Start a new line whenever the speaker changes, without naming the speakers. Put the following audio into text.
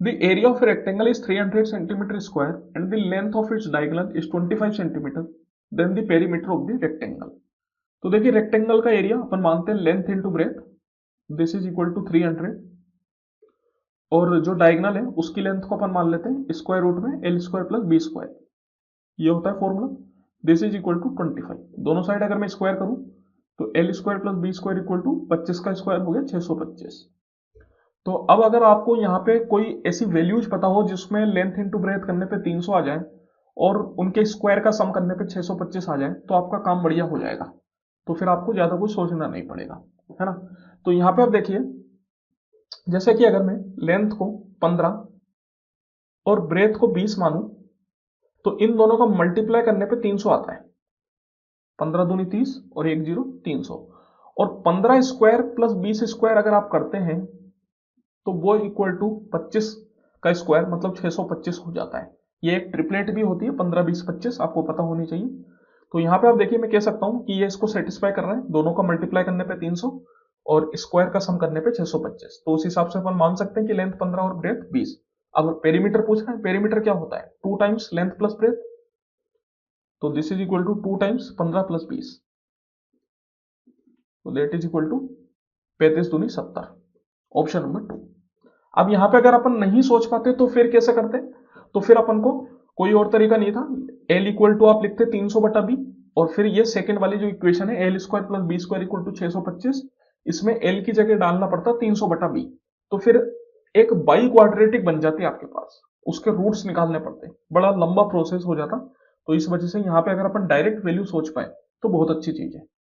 The area of rectangle is 300 centimetre square and the length of its diagonal is 25 centimetre, then the perimeter of the rectangle. तो देखिए rectangle का area अपन मानते हैं length into breadth, this is equal to 300, और जो diagonal है उसकी लेंथ को अपन मान लेते हैं स्क्वायर रूट में L square plus B square, ये होता है formula. This is equal to 25, दोनों साइड अगर मैं स्क्वायर करूं तो L square plus B square equal to 25 का स्क्वायर हो गया 625। तो अब अगर आपको यहाँ पे कोई ऐसी वैल्यूज पता हो जिसमें लेंथ इंटू ब्रेथ करने पे 300 आ जाए और उनके स्क्वायर का सम करने पे 625 आ जाए तो आपका काम बढ़िया हो जाएगा, तो फिर आपको ज्यादा कुछ सोचना नहीं पड़ेगा, है ना। तो यहाँ पे आप देखिए, जैसे कि अगर मैं लेंथ को 15 और ब्रेथ को 20 मानूं तो इन दोनों का मल्टीप्लाई करने पे 300 आता है, 15 दूनी 30 और 1 0 300, और 15 स्क्वायर प्लस 20 स्क्वायर अगर आप करते हैं तो वो इक्वल टू 25 का स्क्वायर मतलब 625 हो जाता है। ये एक ट्रिपलेट भी होती है 15 20 25, आपको पता होनी चाहिए। तो यहाँ पे आप देखिए मैं कह सकता हूँ कि ये इसको सेटिस्फाई कर रहा है, दोनों का मल्टीप्लाई करने पे 300 और स्क्वायर का सम करने पे 625, तो उस हिसाब से अपन मान सकते हैं कि लेंथ 15 और ब्रेथ 20। अब पेरीमीटर पूछ रहे हैं, पेरीमीटर क्या होता है 2 टाइम्स लेंथ प्लस ब्रेथ, तो this is equal to 2 times 15 plus 20, तो दैट इज इक्वल टू 35 दूनी 70, ऑप्शन नंबर 2। अब यहां पे अगर अपन नहीं सोच पाते तो फिर कैसे करते, तो फिर अपन को कोई और तरीका नहीं था, एल इक्वल टू आप लिखते 300 बटा बी, और फिर ये सेकंड वाली जो इक्वेशन है L square plus B square equal to 625, इसमें एल की जगह डालना पड़ता 300 बटा बी, तो फिर एक बाई क्वाड्रेटिक बन जाती है आपके पास, उसके रूट्स निकालने पड़ते, बड़ा लंबा प्रोसेस हो जाता। तो इस वजह से यहाँ पे अगर अपन डायरेक्ट वैल्यू सोच पाए तो बहुत अच्छी चीज है।